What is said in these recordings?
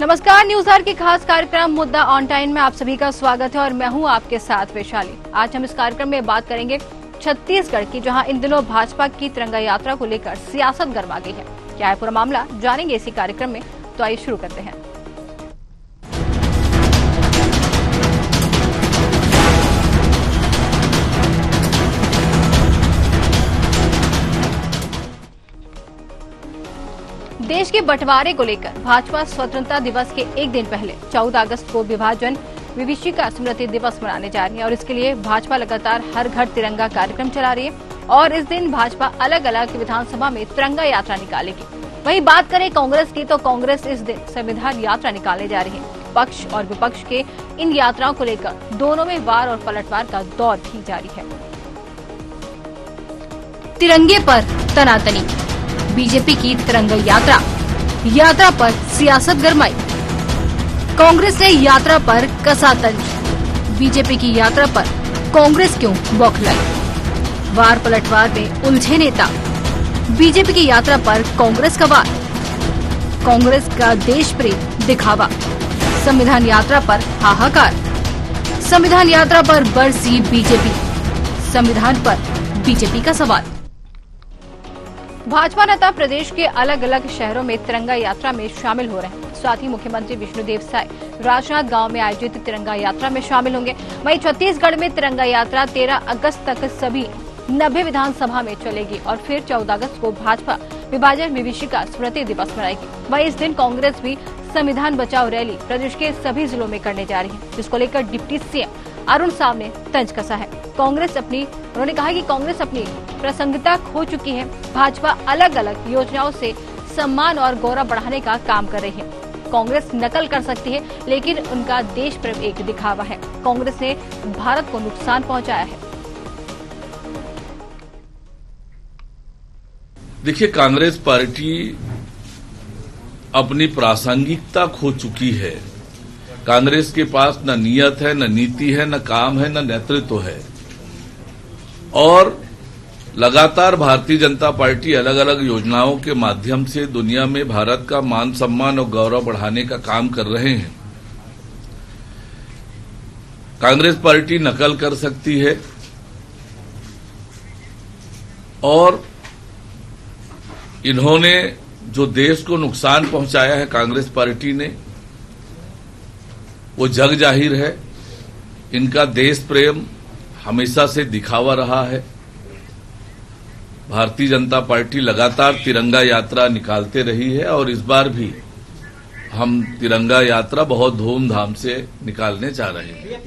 नमस्कार, news our के खास कार्यक्रम मुद्दा ऑन टाइम में आप सभी का स्वागत है और मैं हूं आपके साथ वैशाली। आज हम इस कार्यक्रम में बात करेंगे छत्तीसगढ़ की, जहां इन दिनों भाजपा की तिरंगा यात्रा को लेकर सियासत गरमा गई है। क्या है पूरा मामला, जानेंगे इसी कार्यक्रम में। तो आइए शुरू करते हैं। देश के बंटवारे को लेकर भाजपा स्वतंत्रता दिवस के एक दिन पहले 14 अगस्त को विभाजन विभीषिका स्मृति दिवस मनाने जा रही है और इसके लिए भाजपा लगातार हर घर तिरंगा कार्यक्रम चला रही है और इस दिन भाजपा अलग अलग विधानसभा में तिरंगा यात्रा निकालेगी। वहीं बात करें कांग्रेस की, तो कांग्रेस इस दिन संविधान यात्रा निकालने जा रही है। पक्ष और विपक्ष के इन यात्राओं को लेकर दोनों में वार और पलटवार का दौर भी जारी है। तिरंगे पर तनातनी, बीजेपी की तिरंगा यात्रा पर सियासत गरमाई। कांग्रेस ने यात्रा पर कसा तंज, बीजेपी की यात्रा पर कांग्रेस क्यों बौखलाई। वार पलटवार में उलझे नेता, बीजेपी की यात्रा पर कांग्रेस का वार। कांग्रेस का देश प्रेम दिखावा, संविधान यात्रा पर हाहाकार। संविधान यात्रा पर बरसी बीजेपी, संविधान पर बीजेपी का सवाल। भाजपा नेता प्रदेश के अलग अलग शहरों में तिरंगा यात्रा में शामिल हो रहे हैं। साथ ही मुख्यमंत्री विष्णुदेव साय राजनांद गांव में आयोजित तिरंगा यात्रा में शामिल होंगे। वहीं छत्तीसगढ़ में तिरंगा यात्रा 13 अगस्त तक सभी 90 विधानसभा में चलेगी और फिर 14 अगस्त को भाजपा विभाजन विभीषिका स्मृति दिवस मनाएगी। वहीं इस दिन कांग्रेस भी संविधान बचाओ रैली प्रदेश के सभी जिलों में करने जा रही है, जिसको लेकर डिप्टी सीएम अरुण साव ने तंज कसा है। उन्होंने कहा कि कांग्रेस अपनी प्रासंगिकता खो चुकी है। भाजपा अलग अलग योजनाओं से सम्मान और गौरव बढ़ाने का काम कर रही है। कांग्रेस नकल कर सकती है, लेकिन उनका देश प्रेम एक दिखावा है। कांग्रेस ने भारत को नुकसान पहुंचाया है। देखिए, कांग्रेस पार्टी अपनी प्रासंगिकता खो चुकी है। कांग्रेस के पास न नियत है, न नीति है, न काम है, न नेतृत्व है और लगातार भारतीय जनता पार्टी अलग अलग योजनाओं के माध्यम से दुनिया में भारत का मान सम्मान और गौरव बढ़ाने का काम कर रहे हैं। कांग्रेस पार्टी नकल कर सकती है और इन्होंने जो देश को नुकसान पहुंचाया है कांग्रेस पार्टी ने, वो जग जाहिर है। इनका देश प्रेम हमेशा से दिखावा रहा है। भारतीय जनता पार्टी लगातार तिरंगा यात्रा निकालते रही है और इस बार भी हम तिरंगा यात्रा बहुत धूमधाम से निकालने जा रहे हैं।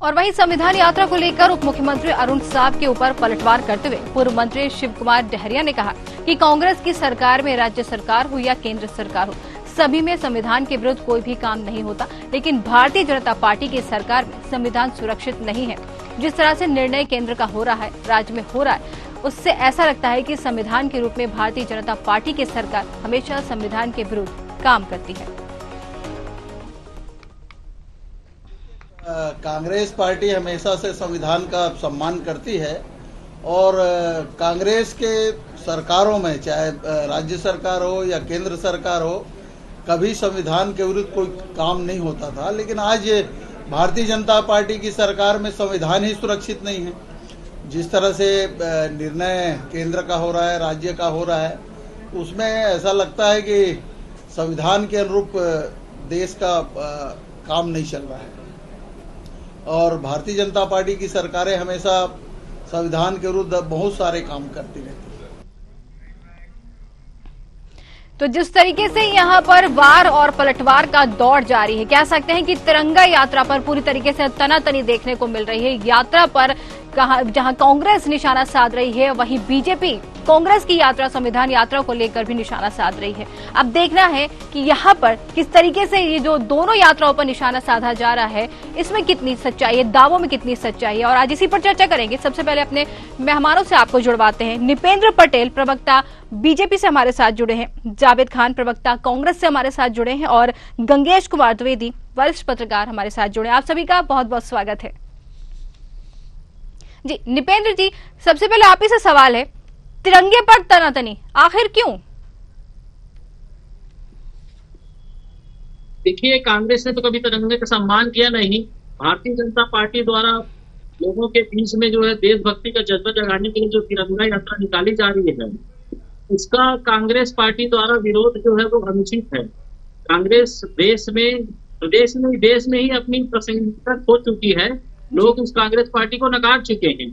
और वहीं संविधान यात्रा को लेकर उप मुख्यमंत्री अरुण साव के ऊपर पलटवार करते हुए पूर्व मंत्री शिव कुमार डहरिया ने कहा कि कांग्रेस की सरकार में राज्य सरकार हो या केंद्र सरकार हो, सभी में संविधान के विरुद्ध कोई भी काम नहीं होता, लेकिन भारतीय जनता पार्टी की सरकार में संविधान सुरक्षित नहीं है। जिस तरह से निर्णय केंद्र का हो रहा है, राज्य में हो रहा है, उससे ऐसा लगता है कि संविधान के रूप में भारतीय जनता पार्टी की सरकार हमेशा संविधान के विरुद्ध काम करती है। कांग्रेस पार्टी हमेशा से संविधान का सम्मान करती है और कांग्रेस के सरकारों में, चाहे राज्य सरकार हो या केंद्र सरकार हो, कभी संविधान के विरुद्ध कोई काम नहीं होता था। लेकिन आज भारतीय जनता पार्टी की सरकार में संविधान ही सुरक्षित नहीं है। जिस तरह से निर्णय केंद्र का हो रहा है, राज्य का हो रहा है, उसमें ऐसा लगता है कि संविधान के अनुरूप देश का काम नहीं चल रहा है और भारतीय जनता पार्टी की सरकारें हमेशा संविधान के विरुद्ध बहुत सारे काम करती रहती है। तो जिस तरीके से यहाँ पर वार और पलटवार का दौर जारी है, कह सकते हैं कि तिरंगा यात्रा पर पूरी तरीके से तनातनी देखने को मिल रही है। यात्रा पर जहां कांग्रेस निशाना साध रही है, वहीं बीजेपी कांग्रेस की यात्रा, संविधान यात्रा को लेकर भी निशाना साध रही है। अब देखना है कि यहाँ पर किस तरीके से ये जो दोनों यात्राओं पर निशाना साधा जा रहा है, इसमें कितनी सच्चाई है, दावों में कितनी सच्चाई है, और आज इसी पर चर्चा करेंगे। सबसे पहले अपने मेहमानों से आपको जुड़वाते हैं। निपेंद्र पटेल, प्रवक्ता बीजेपी से हमारे साथ जुड़े हैं, जावेद खान, प्रवक्ता कांग्रेस से हमारे साथ जुड़े हैं, और गंगेश कुमार द्विवेदी, वरिष्ठ पत्रकार हमारे साथ जुड़े। आप सभी का बहुत बहुत स्वागत है। जी निपेंद्र जी, सबसे पहले आप ही से सवाल है, तिरंगे पर तनातनी आखिर क्यों? देखिए, कांग्रेस ने तो कभी तिरंगे का सम्मान किया नहीं। भारतीय जनता पार्टी द्वारा लोगों के बीच में जो है देशभक्ति का जज्बा जगाने के लिए जो तिरंगा यात्रा निकाली जा रही है, उसका कांग्रेस पार्टी द्वारा विरोध जो है वो अनुचित है। कांग्रेस देश में ही अपनी प्रासंगिकता खो चुकी है। लोग उस कांग्रेस पार्टी को नकार चुके हैं।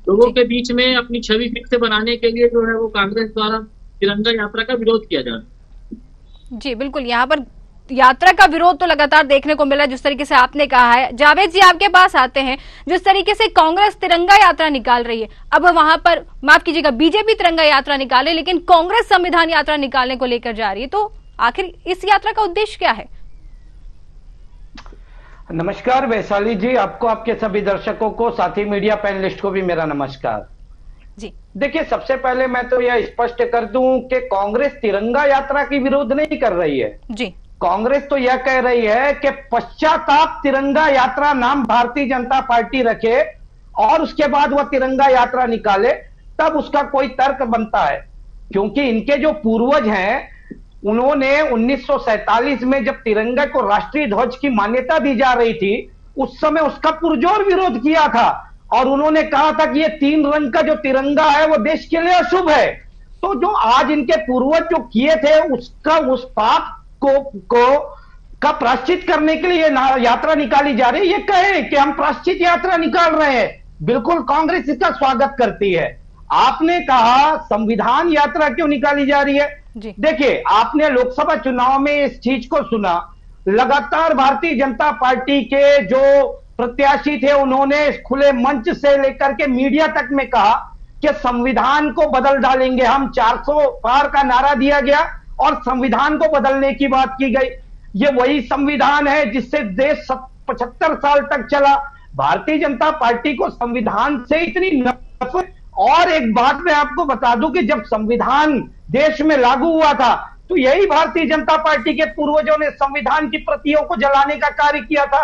लोगों के बीच में अपनी छवि फिर से बनाने के लिए जो है वो कांग्रेस द्वारा तिरंगा यात्रा का विरोध किया जा रहा है। जी बिल्कुल, यहाँ पर यात्रा का विरोध तो लगातार देखने को मिला, जिस तरीके से आपने कहा है। जावेद जी, आपके पास आते हैं। जिस तरीके से कांग्रेस तिरंगा यात्रा निकाल रही है, अब वहां पर माफ कीजिएगा बीजेपी तिरंगा यात्रा निकाले, लेकिन कांग्रेस संविधान यात्रा निकालने को लेकर जा रही है, तो आखिर इस यात्रा का उद्देश्य क्या है? नमस्कार वैशाली जी, आपको, आपके सभी दर्शकों को, साथी मीडिया पैनलिस्ट को भी मेरा नमस्कार जी। देखिए, सबसे पहले मैं तो यह स्पष्ट कर दूं कि कांग्रेस तिरंगा यात्रा की विरोध नहीं कर रही है जी। कांग्रेस तो यह कह रही है कि पश्चाताप तिरंगा यात्रा नाम भारतीय जनता पार्टी रखे और उसके बाद वह तिरंगा यात्रा निकाले, तब उसका कोई तर्क बनता है। क्योंकि इनके जो पूर्वज हैं, उन्होंने 1947 में जब तिरंगा को राष्ट्रीय ध्वज की मान्यता दी जा रही थी, उस समय उसका पुरजोर विरोध किया था और उन्होंने कहा था कि ये 3 रंग का जो तिरंगा है वो देश के लिए अशुभ है। तो जो आज इनके पूर्वज जो किए थे, उसका, उस पाप का प्रायश्चित करने के लिए यात्रा निकाली जा रही है। ये कहें कि हम प्रायश्चित यात्रा निकाल रहे हैं, बिल्कुल कांग्रेस इसका स्वागत करती है। आपने कहा संविधान यात्रा क्यों निकाली जा रही है? देखिए, आपने लोकसभा चुनाव में इस चीज को सुना। लगातार भारतीय जनता पार्टी के जो प्रत्याशी थे, उन्होंने खुले मंच से लेकर के मीडिया तक में कहा कि संविधान को बदल डालेंगे हम। 400 पार का नारा दिया गया और संविधान को बदलने की बात की गई। ये वही संविधान है जिससे देश 75 साल तक चला। भारतीय जनता पार्टी को संविधान से इतनी नफरत। और एक बात मैं आपको बता दूं कि जब संविधान देश में लागू हुआ था, तो यही भारतीय जनता पार्टी के पूर्वजों ने संविधान की प्रतियों को जलाने का कार्य किया था।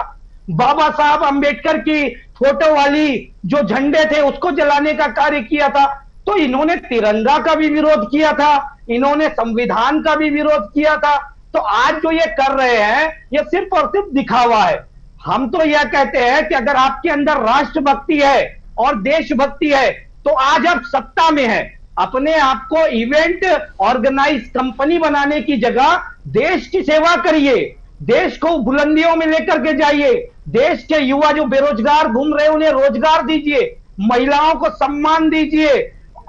बाबा साहब अंबेडकर की फोटो वाली जो झंडे थे, उसको जलाने का कार्य किया था। तो इन्होंने तिरंगा का भी विरोध किया था, इन्होंने संविधान का भी विरोध किया था। तो आज जो ये कर रहे हैं, ये सिर्फ और सिर्फ दिखावा है। हम तो यह कहते हैं कि अगर आपके अंदर राष्ट्रभक्ति है और देशभक्ति है, तो आज आप सत्ता में है। अपने आप को इवेंट ऑर्गेनाइज कंपनी बनाने की जगह देश की सेवा करिए, देश को बुलंदियों में लेकर के जाइए। देश के युवा जो बेरोजगार घूम रहे हैं, उन्हें रोजगार दीजिए, महिलाओं को सम्मान दीजिए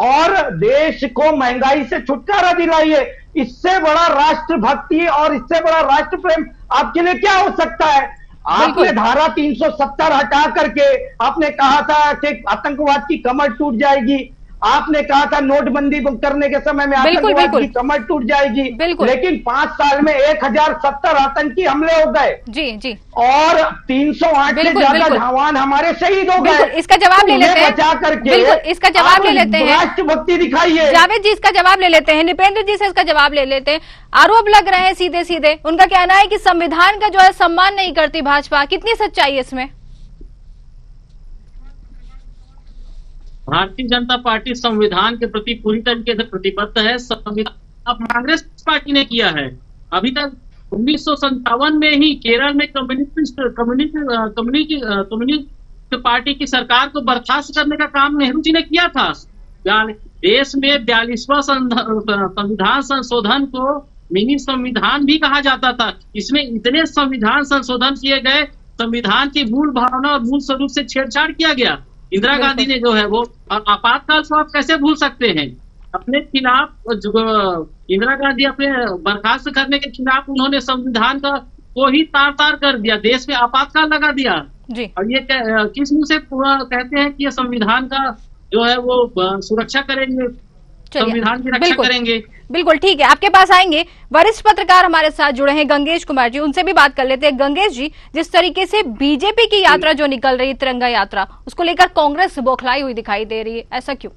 और देश को महंगाई से छुटकारा दिलाइए। इससे बड़ा राष्ट्रभक्ति और इससे बड़ा राष्ट्र प्रेम आपके लिए क्या हो सकता है? आपने धारा 370 हटा करके आपने कहा था कि आतंकवाद की कमर टूट जाएगी। आपने कहा था नोटबंदी करने के समय में आतंकवाद की कमर टूट जाएगी, लेकिन 5 साल में 1070 आतंकी हमले हो गए। जी जी। और 308 से ज्यादा जवान हमारे शहीद हो गए। इसका जवाब ले लेते हैं, बचा करके इसका जवाब ले लेते हैं। राष्ट्रभक्ति दिखाइए। जावेद जी इसका जवाब ले लेते हैं, निपेंद्र जी से इसका जवाब ले लेते हैं। आरोप लग रहे हैं सीधे सीधे, उनका कहना है कि संविधान का जो है सम्मान नहीं करती भाजपा। कितनी सच्चाई है इसमें? भारतीय जनता पार्टी संविधान के प्रति पूरी तरीके से प्रतिबद्ध है। संविधान अब कांग्रेस पार्टी ने किया है। अभी तक 1957 में ही केरल में कम्युनिस्ट पार्टी की सरकार को बर्खास्त करने का काम नेहरू जी ने किया था। देश में 42वां संविधान संशोधन को मिनी संविधान भी कहा जाता था। इसमें इतने संविधान संशोधन किए गए, संविधान की मूल भावना और मूल स्वरूप से छेड़छाड़ किया गया। इंदिरा गांधी ने जो है वो, और आपातकाल को आप कैसे भूल सकते हैं? अपने खिलाफ इंदिरा गांधी अपने बर्खास्त करने के खिलाफ उन्होंने संविधान का को ही तार तार कर दिया, देश में आपातकाल लगा दिया जी। और ये किस मुंह से कहते हैं कि ये संविधान का जो है वो सुरक्षा करेंगे, संविधान की रक्षा करेंगे। बिल्कुल ठीक है, आपके पास आएंगे। वरिष्ठ पत्रकार हमारे साथ जुड़े हैं गंगेश कुमार जी, उनसे भी बात कर लेते हैं। गंगेश जी, जिस तरीके से बीजेपी की यात्रा जो निकल रही है, तिरंगा यात्रा, उसको लेकर कांग्रेस बौखलाई हुई दिखाई दे रही है, ऐसा क्यों?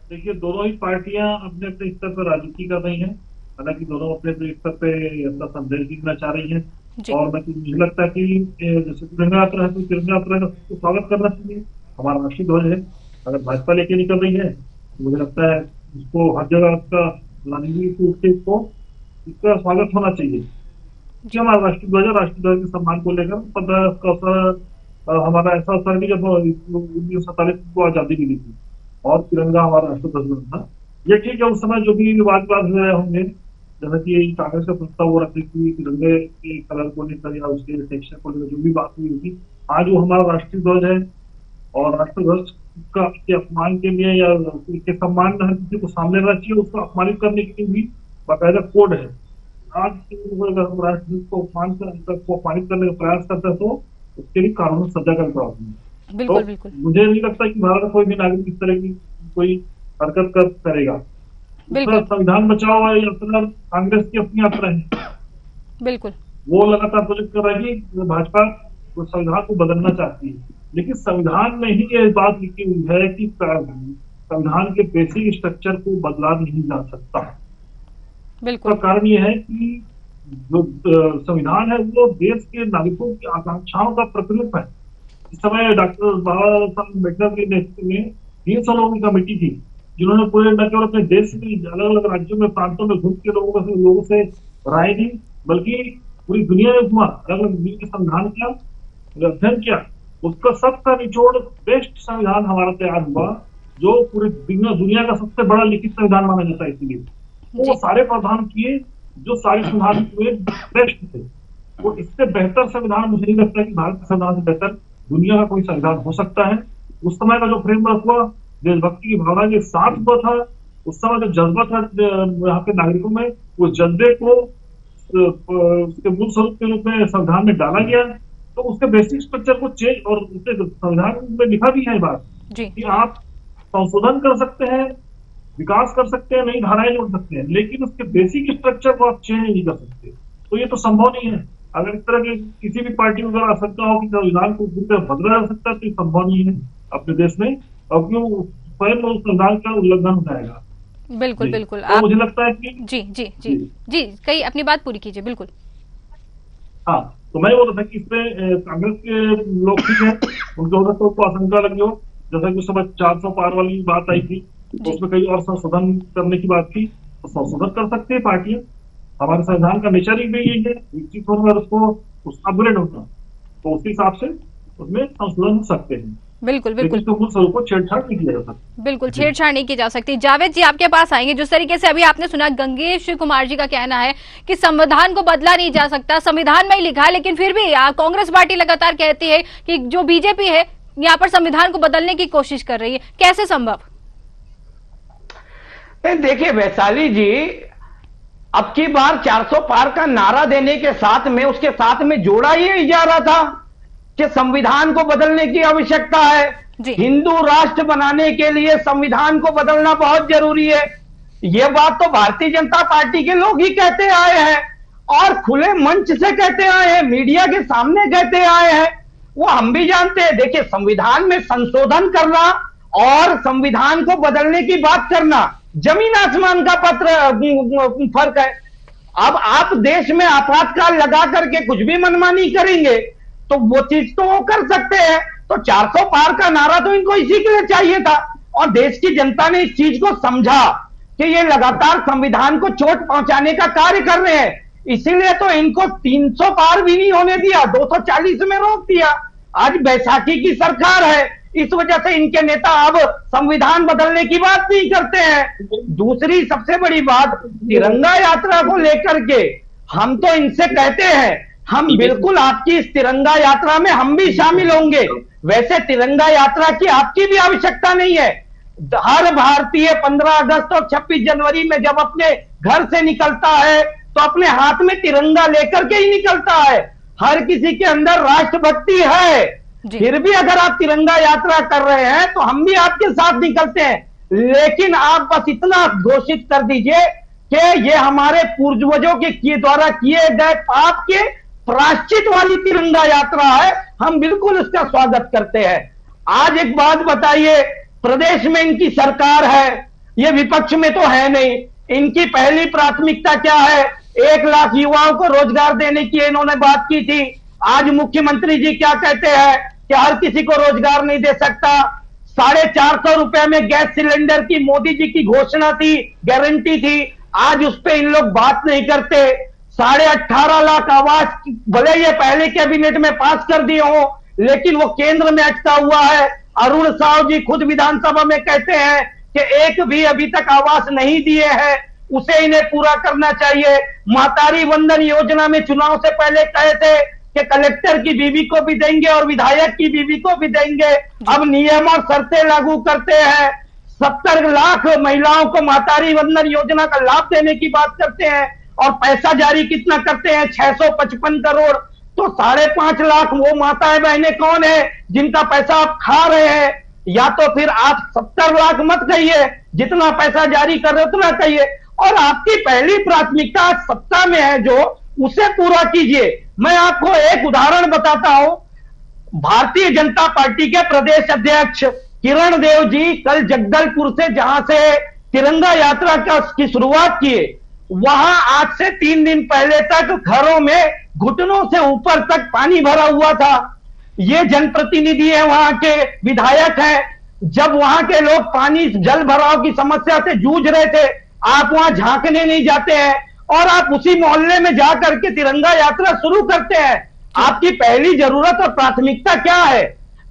देखिए, दोनों ही पार्टियां अपने अपने स्तर पर राजनीति कर रही हैं। हालांकि दोनों अपने अपने स्तर पे अपना संदेश देना चाह रही हैं। और मुझे लगता है कि जैसे तिरंगा यात्रा है, तो तिरंगा यात्रा का स्वागत करना चाहिए। हमारा राष्ट्रीय ध्वज है, अगर भाजपा लेके निकल रही है, मुझे लगता है उसको हर जगह उसका राजनीतिक रूप से इसको इसका स्वागत होना चाहिए। हमारा राष्ट्रीय ध्वज के सम्मान को लेकर 15 अगस्त का अवसर हमारा ऐसा अवसर है जब 1947 को आजादी मिली थी और तिरंगा हमारा राष्ट्रीय ध्वज था। ये ठीक है, उस समय जो भी विवाद हो रहे होंगे, जैसे कि कांग्रेस का प्रस्ताव हो रहा था कि तिरंगे के कलर को लेकर या उसके टेक्सचर को लेकर जो भी बात हुई होगी, आज वो हमारा राष्ट्रीय ध्वज है और राष्ट्रीय ध्वज का के अपमान के लिए या उसके सम्मान में हर किसी को सामने रहना चाहिए, उसको अपमानित करने के लिए भी बाकायदा कोड है। आज अगर हम राष्ट्रध्वज को अपमानित करने का प्रयास करते हैं तो उसके लिए कानूनी सजा का प्रावधान है। बिल्कुल, बिल्कुल। मुझे नहीं लगता कि भारत का कोई भी नागरिक इस तरह की कोई हरकत करेगा। संविधान बचाओ यात्रा कांग्रेस की अपनी यात्रा है, बिल्कुल, वो लगातार प्रोजेक्ट कर रही है कि भाजपा संविधान को बदलना चाहती है, लेकिन संविधान में ही ये बात लिखी हुई है कि संविधान के बेसिक स्ट्रक्चर को बदला नहीं जा सकता। बिल्कुल। कारण ये है कि जो संविधान है वो देश के नागरिकों की आकांक्षाओं का प्रतिरूप है। इस समय डॉक्टर बाबा साहब अम्बेडकर के नेतृत्व में 300 लोगों की कमेटी थी, जिन्होंने पूरे न केवल अपने देश में अलग अलग राज्यों में प्रांतों में घूम के लोगों से राय दी, बल्कि पूरी दुनिया में घुमा, अलग अलग के संविधान का अध्ययन किया। उसका सबका निचोड़ बेस्ट संविधान हमारा तैयार हुआ, जो पूरी दुनिया का सबसे बड़ा लिखित संविधान माना जाता है। इसलिए वो सारे प्रावधान किए जो सारे संविधान हुए बेस्ट थे। वो इससे बेहतर संविधान मुझे नहीं लगता कि भारत के संविधान से बेहतर दुनिया का कोई संविधान हो सकता है। उस समय का जो फ्रेमवर्क हुआ देशभक्ति की भावना के साथ हुआ था, उस समय जो जज्बा था यहाँ के नागरिकों में, उस जज्बे को उसके मूल स्वरूप के रूप में संविधान में डाला गया। तो उसके बेसिक स्ट्रक्चर को चेंज और उसके संविधान में लिखा भी है बात कि आप संशोधन कर सकते हैं, विकास कर सकते हैं, नई धाराएं जोड़ सकते हैं, लेकिन उसके बेसिक स्ट्रक्चर को आप चेंज नहीं कर सकते। तो ये तो संभव नहीं है। अगर इस तरह की किसी भी पार्टी को अगर आशंका हो कि संविधान को पूरी तरह बदला जा सकता है तो ये संभव नहीं है अपने देश में, और क्यों स्वयं उस संविधान का उल्लंघन हो जाएगा। बिल्कुल, बिल्कुल। तो मुझे लगता है कि जी कहीं अपनी बात पूरी कीजिए। बिल्कुल। हाँ, तो मैं बोल रहा था कि इसमें कांग्रेस के लोग ठीक है, उनके हो सकता है उनको आशंका लगी हो, जैसा कि उस समय 400 पार वाली बात आई थी, तो उसमें कई और संशोधन करने की बात थी, तो संशोधन कर सकते हैं पार्टियां। हमारे संविधान का नेचर ही यही है, विकसित होना और उसको अपग्रेड होना, तो उस हिसाब से उसमें संशोधन हो सकते हैं। बिल्कुल, बिल्कुल। तो मूल स्वरूप को छेड़छाड़ नहीं किया जा सकता। बिल्कुल, छेड़छाड़ नहीं की जा सकती। जावेद जी आपके पास आएंगे। जिस तरीके से अभी आपने सुना, गंगेश कुमार जी का कहना है कि संविधान को बदला नहीं जा सकता, संविधान में ही लिखा है, लेकिन फिर भी कांग्रेस पार्टी लगातार कहती है कि जो बीजेपी है यहाँ पर संविधान को बदलने की कोशिश कर रही है। कैसे संभव? देखिए वैशाली जी, अब की बार 400 पार का नारा देने के साथ में उसके साथ में जोड़ा ये जा रहा था कि संविधान को बदलने की आवश्यकता है। हिंदू राष्ट्र बनाने के लिए संविधान को बदलना बहुत जरूरी है। यह बात तो भारतीय जनता पार्टी के लोग ही कहते आए हैं और खुले मंच से कहते आए हैं, मीडिया के सामने कहते आए हैं। वो हम भी जानते हैं। देखिए, संविधान में संशोधन करना और संविधान को बदलने की बात करना जमीन आसमान का फर्क है। अब आप देश में आपातकाल लगा करके कुछ भी मनमानी करेंगे तो वो चीज तो वो कर सकते हैं। तो 400 पार का नारा तो इनको इसी के लिए चाहिए था, और देश की जनता ने इस चीज को समझा कि ये लगातार संविधान को चोट पहुंचाने का कार्य कर रहे हैं, इसीलिए तो इनको 300 पार भी नहीं होने दिया, 240 में रोक दिया। आज बैसाखी की सरकार है, इस वजह से इनके नेता अब संविधान बदलने की बात नहीं करते हैं। दूसरी सबसे बड़ी बात, तिरंगा यात्रा को लेकर के हम तो इनसे कहते हैं हम बिल्कुल आपकी इस तिरंगा यात्रा में हम भी शामिल होंगे। वैसे तिरंगा यात्रा की आपकी भी आवश्यकता नहीं है। हर भारतीय 15 अगस्त और 26 जनवरी में जब अपने घर से निकलता है तो अपने हाथ में तिरंगा लेकर के ही निकलता है। हर किसी के अंदर राष्ट्रभक्ति है। फिर भी अगर आप तिरंगा यात्रा कर रहे हैं तो हम भी आपके साथ निकलते हैं, लेकिन आप बस इतना घोषित कर दीजिए कि ये हमारे पूर्वजों के द्वारा किए गए पाप के प्रायश्चित वाली तिरंगा यात्रा है, हम बिल्कुल इसका स्वागत करते हैं। आज एक बात बताइए, प्रदेश में इनकी सरकार है, ये विपक्ष में तो है नहीं, इनकी पहली प्राथमिकता क्या है? 1 लाख युवाओं को रोजगार देने की इन्होंने बात की थी। आज मुख्यमंत्री जी क्या कहते हैं कि हर किसी को रोजगार नहीं दे सकता। 450 रुपए में गैस सिलेंडर की मोदी जी की घोषणा थी, गारंटी थी। आज उस पे इन लोग बात नहीं करते। 18.5 लाख आवास भले ये पहले कैबिनेट में पास कर दिए हो, लेकिन वो केंद्र में अटका हुआ है। अरुण साहु जी खुद विधानसभा में कहते हैं कि एक भी अभी तक आवास नहीं दिए हैं, उसे इन्हें पूरा करना चाहिए। महतारी वंदन योजना में चुनाव से पहले कहे थे कि कलेक्टर की बीवी को भी देंगे और विधायक की बीवी को भी देंगे। अब नियम और शर्तें लागू करते हैं। 70 लाख महिलाओं को महतारी वंदन योजना का लाभ देने की बात करते हैं और पैसा जारी कितना करते हैं, 655 करोड़। तो 5.5 लाख वो माताएं बहनें कौन है जिनका पैसा आप खा रहे हैं? या तो फिर आप 70 लाख मत कहिए, जितना पैसा जारी कर रहे उतना कहिए, और आपकी पहली प्राथमिकता सत्ता में है जो, उसे पूरा कीजिए। मैं आपको एक उदाहरण बताता हूं। भारतीय जनता पार्टी के प्रदेश अध्यक्ष किरण देव जी कल जगदलपुर से, जहां से तिरंगा यात्रा की शुरुआत किए, वहां आज से 3 दिन पहले तक घरों में घुटनों से ऊपर तक पानी भरा हुआ था। ये जनप्रतिनिधि है, वहां के विधायक हैं। जब वहां के लोग पानी जल भराव की समस्या से जूझ रहे थे, आप वहां झांकने नहीं जाते हैं और आप उसी मोहल्ले में जाकर के तिरंगा यात्रा शुरू करते हैं। आपकी पहली जरूरत और प्राथमिकता क्या है?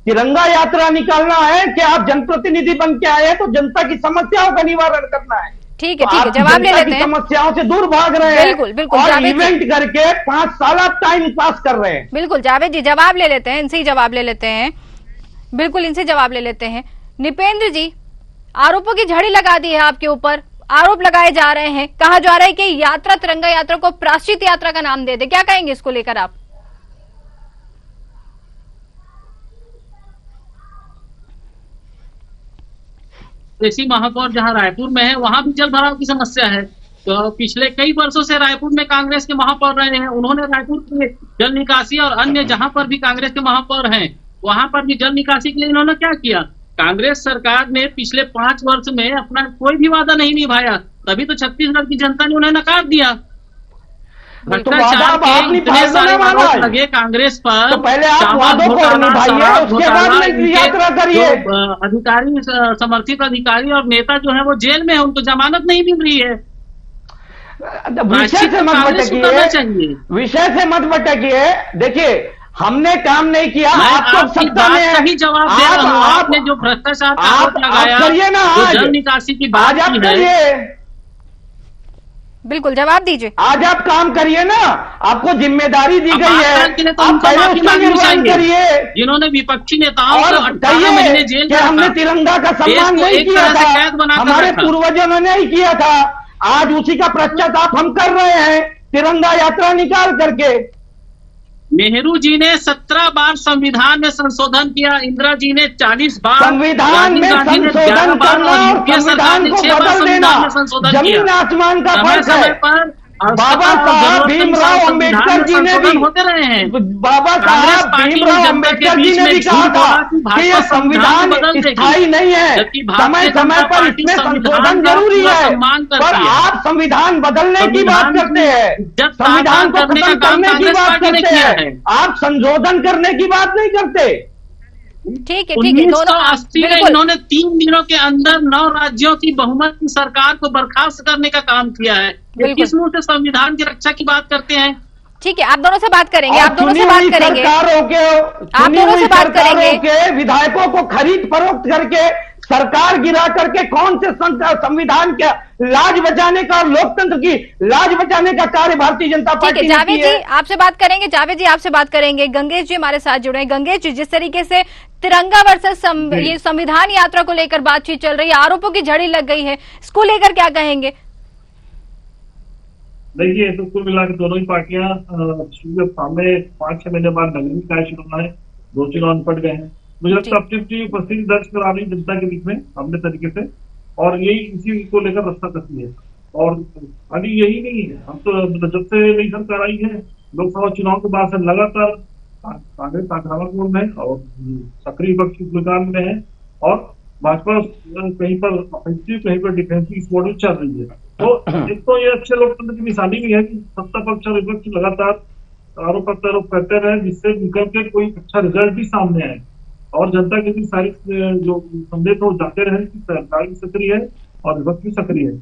तिरंगा यात्रा निकालना है कि आप जनप्रतिनिधि बन के आए हैं तो जनता की समस्याओं का निवारण करना है? ठीक है, जवाब ले लेते हैं। समस्याओं से दूर भाग रहे हैं। बिल्कुल बिल्कुल, और इवेंट करके 5 साल आप टाइम पास कर रहे हैं। बिल्कुल जावेद जी, जवाब ले लेते हैं, इनसे ही जवाब ले लेते हैं। बिल्कुल इनसे जवाब ले लेते हैं। निपेंद्र जी, आरोपों की झड़ी लगा दी है आपके ऊपर, आरोप लगाए जा रहे हैं, कहा जा रहा है कि यात्रा, तिरंगा यात्रा को प्रायश्चित यात्रा का नाम दे दे, क्या कहेंगे इसको लेकर आप? देसी महापौर जहां रायपुर में है, वहां भी जल भराव की समस्या है। तो पिछले कई वर्षों से रायपुर में कांग्रेस के महापौर रहे हैं, उन्होंने रायपुर के जल निकासी और अन्य जहां पर भी कांग्रेस के महापौर हैं, वहां पर भी जल निकासी के लिए इन्होंने क्या किया? कांग्रेस सरकार ने पिछले 5 वर्ष में अपना कोई भी वादा नहीं निभाया, तभी तो छत्तीसगढ़ की जनता ने उन्हें नकार दिया। भ्रष्टाचार के इतने सारे आरोप लगे कांग्रेस पर, तो पहले आप वादों को निभाइए, उसके बाद में यात्रा करिए। अधिकारी, समर्थित अधिकारी और नेता जो है वो जेल में है, उनको जमानत नहीं मिल रही है। विषय से मत भटकिए, विषय से मत भटकिए। देखिए, हमने काम नहीं किया, आप तो सत्ता में सही जवाब दे रहा हूं। आपने जो भ्रष्टाचार का आरोप लगाया, करिए ना, जो जल निकासी की बात आप की करिए। है, बिल्कुल जवाब दीजिए। आज आप काम करिए ना, आपको जिम्मेदारी दी गई है, तो आप पहले उसका निर्वहन करिए। जिन्होंने विपक्षी नेताओं और को 18 महीने जेल कि हमने तिरंगा का सम्मान नहीं किया था, हमारे पूर्वजों ने नहीं किया था, आज उसी का पश्चाताप हम कर रहे हैं तिरंगा यात्रा निकाल करके। नेहरू जी ने 17 बार संविधान में संशोधन किया, इंदिरा जी ने 40 बार, संविधान में संशोधन करना और संविधान को बदल देना जमीन आसमान का फर्क है। बाबा साहब भीमराव अंबेडकर जी ने भी, होते रहे हैं, बाबा साहब भीमराव अंबेडकर जी ने भी कहा था कि यह संविधान स्थायी नहीं है, समय समय पर इसमें संशोधन जरूरी है। पर आप संविधान बदलने की बात करते हैं, संविधान को खत्म करने की बात करते हैं, आप संशोधन करने की बात नहीं करते। ठीक है, 1980 में इन्होंने 3 दिनों के अंदर 9 राज्यों की बहुमत की सरकार को बर्खास्त करने का काम किया है। किस मुंह से संविधान की रक्षा की बात करते हैं? ठीक है, आप दोनों से बात करेंगे, आप दोनों से बात करेंगे, आप दोनों से बात करेंगे। विधायकों को खरीद फरोख्त करके, सरकार गिरा करके कौन से संविधान के लाज बचाने का और लोकतंत्र की लाज बचाने का कार्य भारतीय जनता पार्टी ने किया है। जावेद जी आपसे बात करेंगे, जावेद जी आपसे बात करेंगे। गंगेश जी हमारे साथ जुड़े हैं। गंगेश जी, जिस तरीके से तिरंगा वर्सेस ये संविधान यात्रा को लेकर बातचीत चल रही है, आरोपों की झड़ी लग गई है, इसको लेकर क्या कहेंगे? देखिए, तो कुल मिला के दोनों ही पार्टियां सामने 5-6 महीने बाद नगरीय निकाय शुरू होना है, 2 चुनाव निपट गए हैं। मुझे लगता है अपनी उपस्थिति दर्ज करा रही जनता के बीच में अपने तरीके से, और यही इसी को लेकर रास्ता कसी है। और अभी यही नहीं है, हम तो जब से नई सरकार आई है, लोकसभा चुनाव के बाद से लगातार कांग्रेस आक्रामक मोड में और सक्रिय विपक्षी भूमिका में है, और भाजपा कहीं पर ऑफेंसिव, कहीं पर डिफेंसिव मोड चल रही है। तो एक तो ये अच्छे लोकतंत्र की निशानी भी है कि सत्ता पक्ष और विपक्ष लगातार आरोप प्रत्यारोप करते रहे, जिससे निकल के कोई अच्छा रिजल्ट भी सामने आए और जनता के भी सारी जो संदेश हो जाते रहे कि सरकार भी सक्रिय है और विपक्ष भी सक्रिय है।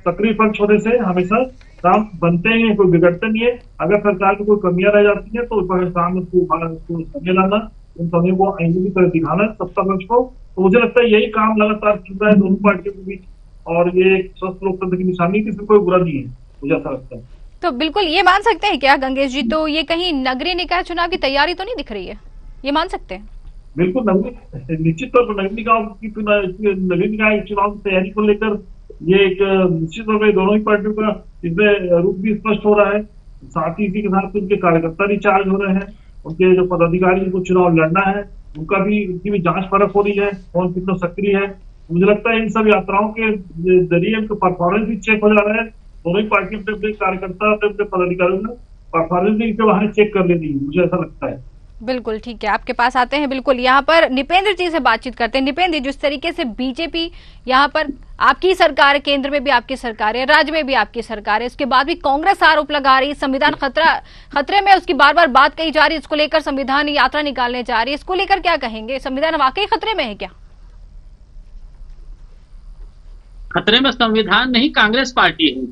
सक्रिय पक्ष होने से हमेशा काम बनते हैं, कोई बिगड़ते नहीं है। अगर सरकार की कोई कमियां रह जाती है तो सामने उसको सामने लाना, उन कमियों को आईने की तरह दिखाना सत्ता पक्ष को। तो मुझे लगता है यही काम लगातार चल रहा है दोनों पार्टियों के बीच, और ये एक स्वस्थ लोकतंत्र की निशानी, इसमें कोई बुरा नहीं है, मुझे ऐसा लगता है। तो बिल्कुल ये मान सकते हैं क्या गंगेश जी, तो ये कहीं नगरीय निकाय चुनाव की तैयारी तो नहीं दिख रही है, ये मान सकते हैं? बिल्कुल निश्चित तौर पर नगरीय निकाय चुनाव की तैयारी को लेकर ये एक निश्चित तौर पर दोनों ही पार्टियों का इसमें रूप भी स्पष्ट हो रहा है। साथ ही इसी के साथ उनके कार्यकर्ता भी चार्ज हो रहे हैं, उनके जो पदाधिकारी जिनको चुनाव लड़ना है उनकी भी जांच परख हो रही है, कौन कितना सक्रिय है। मुझे लगता है इन सब यात्राओं के जरिए उनका परफॉर्मेंस भी चेक हो जा रहा है। दोनों ही पार्टी अपने अपने कार्यकर्ता अपने परफॉर्मेंस भी इनके बाहर चेक कर लेती है, मुझे ऐसा लगता है। बिल्कुल ठीक है, आपके पास आते हैं। बिल्कुल यहाँ पर निपेंद्र जी से बातचीत करते हैं। निपेंद्र जी, जिस तरीके से बीजेपी यहाँ पर आपकी सरकार है, केंद्र में भी आपकी सरकार है, राज्य में भी आपकी सरकार है, इसके बाद भी कांग्रेस आरोप लगा रही है संविधान खतरे में, उसकी बार बार बात कही जा रही है, इसको लेकर संविधान यात्रा निकालने जा रही है, इसको लेकर क्या कहेंगे? संविधान वाकई खतरे में है क्या? खतरे में संविधान नहीं, कांग्रेस पार्टी है।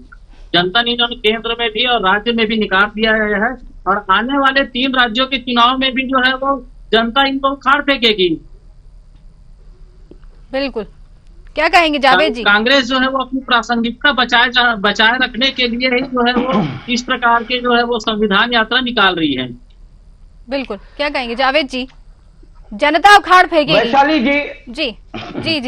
जनता ने इन्होंने केंद्र में भी और राज्य में भी निकाल दिया है, और आने वाले 3 राज्यों के चुनाव में भी जो है वो जनता इनको उखाड़ फेंकेगी। बिल्कुल, क्या कहेंगे जावेद जी? कांग्रेस जो है वो अपनी प्रासंगिकता बचाए रखने के लिए ही जो है वो इस प्रकार के जो है वो संविधान यात्रा निकाल रही है। बिल्कुल, क्या कहेंगे जावेद जी? जनता उखाड़ फेंकेगी। वैशाली जी जी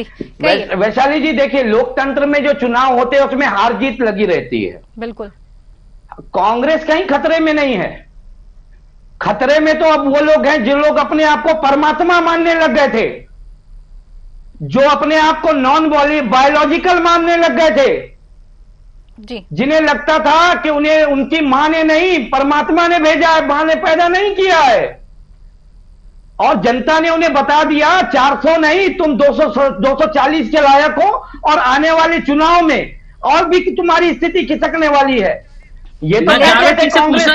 वैशाली जी, देखिए लोकतंत्र में जो चुनाव होते हैं उसमें हार जीत लगी रहती है। बिल्कुल, कांग्रेस कहीं खतरे में नहीं है। खतरे में तो अब वो लोग हैं जो लोग अपने आप को परमात्मा मानने लग गए थे, जो अपने आप को नॉन बायोलॉजिकल मानने लग गए थे जी, जिन्हें लगता था कि उन्हें उनकी मां ने नहीं परमात्मा ने भेजा है, मां ने पैदा नहीं किया है। और जनता ने उन्हें बता दिया 400 नहीं, तुम 240 के लायक हो, और आने वाले चुनाव में और भी तुम्हारी स्थिति खिसकने वाली है। ये तो कहते थे कांग्रेस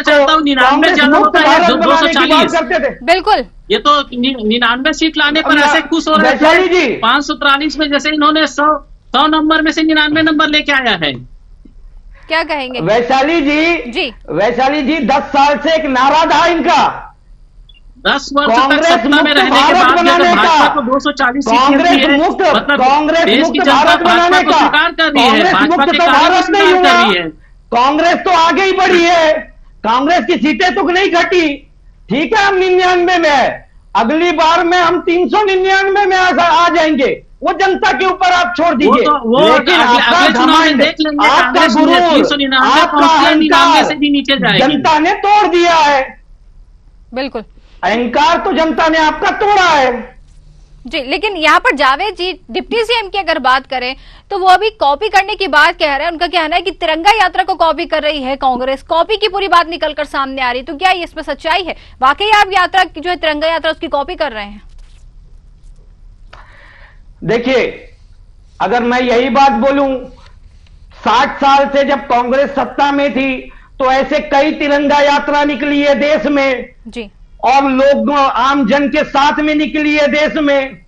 मुक्त भारत बनाने की बात करते थे। बिल्कुल, ये तो 99 सीट लाने पर ऐसे खुश हो रहे थे। 543 में जैसे इन्होंने 100 नंबर में से 99 नंबर लेके आया है। क्या कहेंगे वैशाली जी? वैशाली जी, 10 साल से एक नारा था इनका, 10 वर्ष तक सत्ता में रहने के बाद भाजपा को 240 सीट मिलती है, मतलब देश की जनता भाजपा को स्वीकार कर रही है, भाजपा के कार्य को स्वीकार कर रही है। कांग्रेस तो आगे ही बढ़ी है, कांग्रेस की सीटें तो नहीं घटी। ठीक है, हम 99 में है, अगली बार में हम 399 में आ जाएंगे, वो जनता के ऊपर आप छोड़ दीजिए। लेकिन आपका घमंड, आपका गुरूर, आपका अहंकार जनता ने तोड़ दिया है। बिल्कुल, अहंकार तो जनता ने आपका तोड़ा है जी। लेकिन यहाँ पर जावेद जी, डिप्टी सीएम की अगर बात करें तो वो अभी कॉपी करने की बात कह रहे हैं। उनका कहना है कि तिरंगा यात्रा को कॉपी कर रही है कांग्रेस, कॉपी की पूरी बात निकलकर सामने आ रही। तो क्या इसमें सच्चाई है? वाकई आप यात्रा की जो है तिरंगा यात्रा उसकी कॉपी कर रहे हैं? देखिए, अगर मैं यही बात बोलूं, 60 साल से जब कांग्रेस सत्ता में थी तो ऐसे कई तिरंगा यात्रा निकली है देश में जी, और लोग आम जन के साथ में निकली है देश में।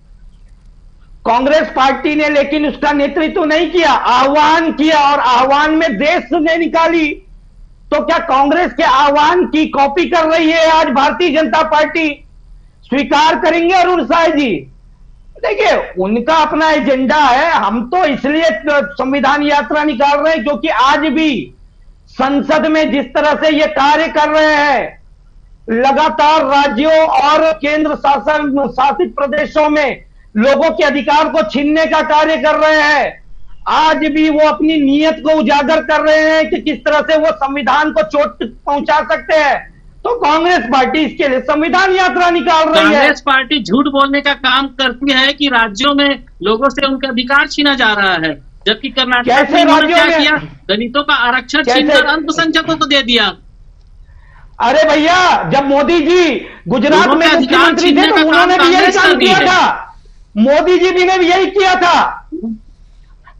कांग्रेस पार्टी ने लेकिन उसका नेतृत्व नहीं किया, आह्वान किया, और आह्वान में देश ने निकाली। तो क्या कांग्रेस के आह्वान की कॉपी कर रही है आज भारतीय जनता पार्टी? स्वीकार करेंगे अरुण साय जी? देखिए, उनका अपना एजेंडा है। हम तो इसलिए संविधान यात्रा निकाल रहे हैं क्योंकि आज भी संसद में जिस तरह से ये कार्य कर रहे हैं, लगातार राज्यों और केंद्र शासित प्रदेशों में लोगों के अधिकार को छीनने का कार्य कर रहे हैं, आज भी वो अपनी नीयत को उजागर कर रहे हैं कि किस तरह से वो संविधान को चोट पहुंचा सकते हैं। तो कांग्रेस पार्टी इसके लिए संविधान यात्रा निकाल रही है। कांग्रेस पार्टी झूठ बोलने का काम करती है कि राज्यों में लोगों से उनका अधिकार छीना जा रहा है, जबकि कर्नाटक में उन्होंने क्या किया? दलितों का आरक्षण छीनकर अल्पसंख्यकों को दे दिया। अरे भैया, जब मोदी जी गुजरात में मुख्यमंत्री थे तो उन्होंने भी यही काम किया था। मोदी जी भी ने भी यही किया था।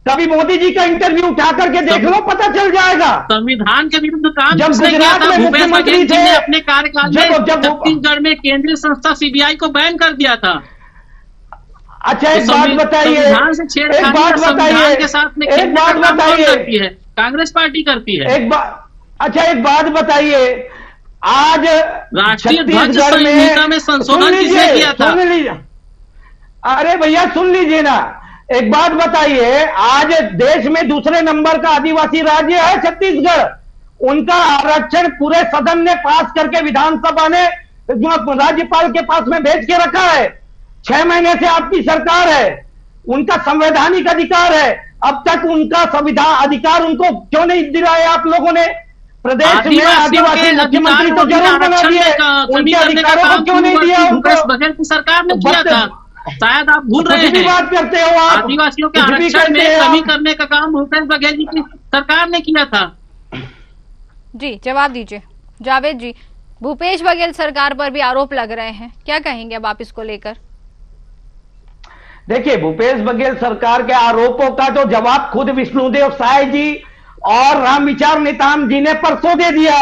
कभी मोदी जी का इंटरव्यू उठा करके देख लो, पता चल जाएगा। संविधान के विरुद्ध काम जब गुजरात में मुख्यमंत्री थे, अपने कार्यकाल में छत्तीसगढ़ में केंद्रीय संस्था सीबीआई को बैन कर दिया था। अच्छा एक तो बात बताइए, संविधान से एक छेड़खानी बात संविधान बताइए, के साथ में एक खेलने बात का काम कौन बताइए, करती है? कांग्रेस पार्टी करती है। एक बात, अच्छा एक बात बताइए, आज राष्ट्रीय ध्वज छत्तीसगढ़ संहिता में सुन संशोधन किसने किया था? सुन लीजिए, अरे भैया सुन लीजिए ना, एक बात बताइए, आज देश में दूसरे नंबर का आदिवासी राज्य है छत्तीसगढ़, उनका आरक्षण पूरे सदन ने पास करके विधानसभा ने राज्यपाल के पास में भेज के रखा है। 6 महीने से आपकी सरकार है, उनका संवैधानिक अधिकार है, अब तक उनका संविधान अधिकार उनको क्यों नहीं दिलाया आप लोगों ने? प्रदेश में आदिवासी मुख्यमंत्री तो जरूर बना दिए, उनके अधिकारों को क्यों नहीं दिया उनको? भूपेश बघेल की सरकार ने किया था, शायद आप भूल रहे हैं। बात करते हो आप, आदिवासियों के आरक्षण में कमी करने का काम भूपेश बघेल जी की सरकार ने किया था। जी जवाब दीजिए जावेद जी, भूपेश बघेल सरकार पर भी आरोप लग रहे हैं, क्या कहेंगे अब आप इसको लेकर? देखिए, भूपेश बघेल सरकार के आरोपों का तो जवाब खुद विष्णुदेव साय जी और रामविचार नेताम जी ने परसों दे दिया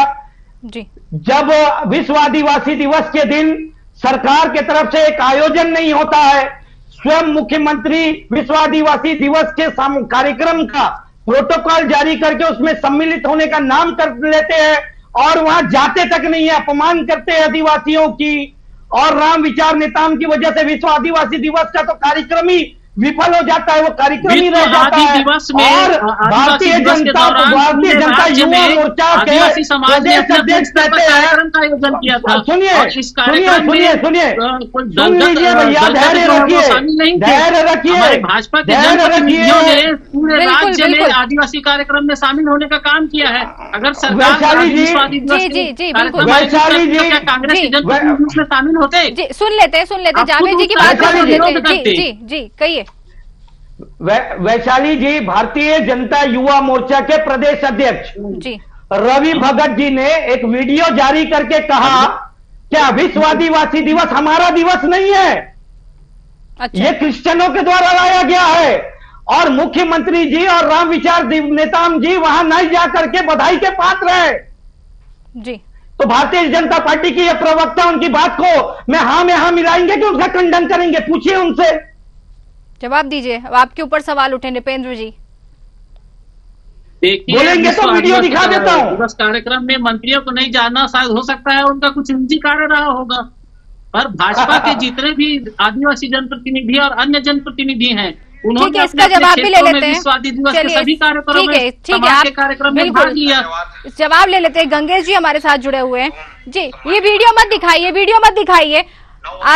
जी। जब विश्व आदिवासी दिवस के दिन सरकार के तरफ से एक आयोजन नहीं होता है, स्वयं मुख्यमंत्री विश्व आदिवासी दिवस के कार्यक्रम का प्रोटोकॉल जारी करके उसमें सम्मिलित होने का नाम कर लेते हैं और वहां जाते तक नहीं है, अपमान करते हैं आदिवासियों की, और राम विचार नेताम की वजह से विश्व आदिवासी दिवस का तो कार्यक्रम ही विफल हो जाता है, वो कार्यक्रम ही रह जाता है। और भारतीय जनता युवा मोर्चा के प्रदेश अध्यक्ष कहते हैं, सुनिए सुनिए सुनिए सुन लीजिए भैया, धैर्य रखिए, धैर्य रखिए, भाजपा के धैर्य रखिए, पूरे राज्य में आदिवासी कार्यक्रम में शामिल होने का काम किया है। अगर सरकार वैशाली जी कांग्रेस के जनप्रतिनिधि में शामिल होते। जी सुन लेते जावेद जी की बात सुन लेते। जी जी कहिए। वैशाली जी, भारतीय जनता युवा मोर्चा के प्रदेश अध्यक्ष जी रवि भगत जी ने एक वीडियो जारी करके कहा क्या विश्व आदिवासी दिवस हमारा दिवस नहीं है, अच्छा। ये क्रिश्चियनों के द्वारा लाया गया है और मुख्यमंत्री जी और राम विचार नेताम जी वहां नहीं जा करके बधाई के पात्र है जी। तो भारतीय जनता पार्टी की ये प्रवक्ता उनकी बात को में हाँ मिलाएंगे कि उसका खंडन करेंगे? पूछिए उनसे, जवाब दीजिए। आपके ऊपर सवाल उठे नृपेंद्र जी। बोलेंगे तो वीडियो दिखा देता हूँ। बस कार्यक्रम में मंत्रियों को नहीं जाना शायद हो सकता है उनका कुछ निजी कार्य रहा होगा, पर भाजपा के जितने भी आदिवासी जनप्रतिनिधि और अन्य जनप्रतिनिधि हैं उन्होंने इसका जवाब भी ले लेते हैं। सभी कार्यक्रमों में कार्यक्रम में भाग लिया। जवाब ले लेते हैं। गंगेश जी हमारे साथ जुड़े हुए हैं। जी ये वीडियो मत दिखाइए,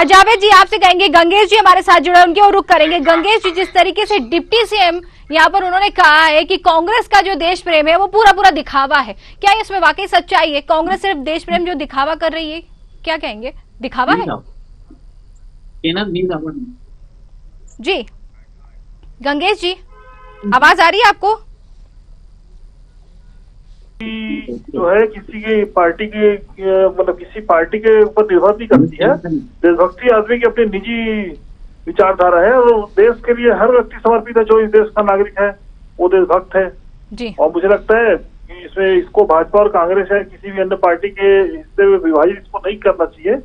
जावेद जी आपसे कहेंगे, गंगेश जी हमारे साथ जुड़े, उनके और रुख करेंगे। गंगेश जी, जिस तरीके से डिप्टी सीएम यहाँ पर उन्होंने कहा है कि कांग्रेस का जो देश प्रेम है वो पूरा दिखावा है, क्या इसमें वाकई सच्चाई है? कांग्रेस सिर्फ देश प्रेम जो दिखावा कर रही है, क्या कहेंगे, दिखावा है? जी गंगेश जी आवाज आ रही है आपको? जो है किसी की पार्टी के मतलब किसी पार्टी के ऊपर निर्भर नहीं करती है। देशभक्ति आदमी की अपनी निजी विचारधारा है और देश के लिए हर व्यक्ति समर्पित है। जो इस देश का नागरिक है वो देशभक्त है जी। और मुझे लगता है कि इसमें इसको भाजपा और कांग्रेस है किसी भी अन्य पार्टी के हिस्से में विभाजित इसको नहीं करना चाहिए।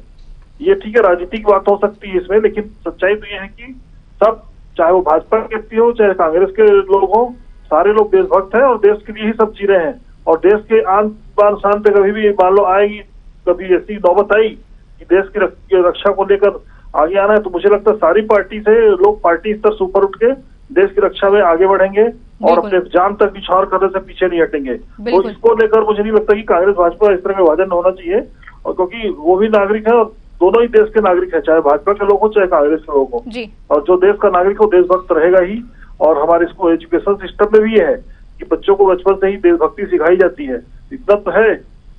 ये ठीक है, राजनीतिक बात हो सकती है इसमें, लेकिन सच्चाई तो ये है कि सब, चाहे वो भाजपा के व्यक्ति हो चाहे कांग्रेस के लोग हो, सारे लोग देशभक्त हैं और देश के लिए ही सब जी रहे हैं। और देश के आन बान शान पे कभी भी मान लो आएगी, कभी ऐसी नौबत आई कि देश की रक्षा को लेकर आगे आना है, तो मुझे लगता है सारी पार्टी से लोग पार्टी स्तर से ऊपर उठ के देश की रक्षा में आगे बढ़ेंगे और अपने जान तक निछावर करने से पीछे नहीं हटेंगे। तो इसको लेकर मुझे नहीं लगता कि कांग्रेस भाजपा इस तरह का विभाजन होना चाहिए, और क्योंकि वो भी नागरिक है और दोनों ही देश के नागरिक है, चाहे भाजपा के लोग हो चाहे कांग्रेस के लोग हो। और जो देश का नागरिक हो देशभक्त रहेगा ही। और हमारे इसको एजुकेशन सिस्टम में भी ये है कि बच्चों को बचपन से ही देशभक्ति सिखाई जाती है। इतना तो है,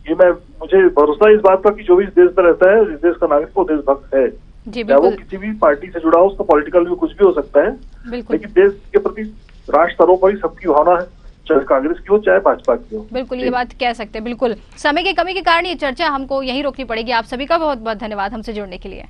ये मुझे भरोसा इस बात का कि जो भी इस देश में रहता है, इस देश का नागरिक वो देशभक्त है, चाहे वो किसी भी पार्टी से जुड़ा हो, उसका पॉलिटिकल भी कुछ भी हो सकता है, लेकिन देश के प्रति राष्ट्र स्तरों पर ही सबकी भावना है, चाहे कांग्रेस की हो चाहे भाजपा की हो। बिल्कुल ये बात कह सकते हैं। बिल्कुल समय की कमी के कारण ये चर्चा हमको यहीं रोकनी पड़ेगी। आप सभी का बहुत बहुत धन्यवाद हमसे जुड़ने के लिए।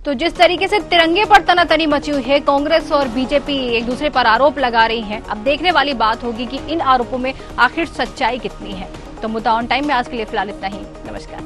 तो जिस तरीके से तिरंगे पर तनातनी मची हुई है, कांग्रेस और बीजेपी एक दूसरे पर आरोप लगा रही हैं, अब देखने वाली बात होगी कि इन आरोपों में आखिर सच्चाई कितनी है। तो मुद्दा ऑन टाइम में आज के लिए फिलहाल इतना ही। नमस्कार।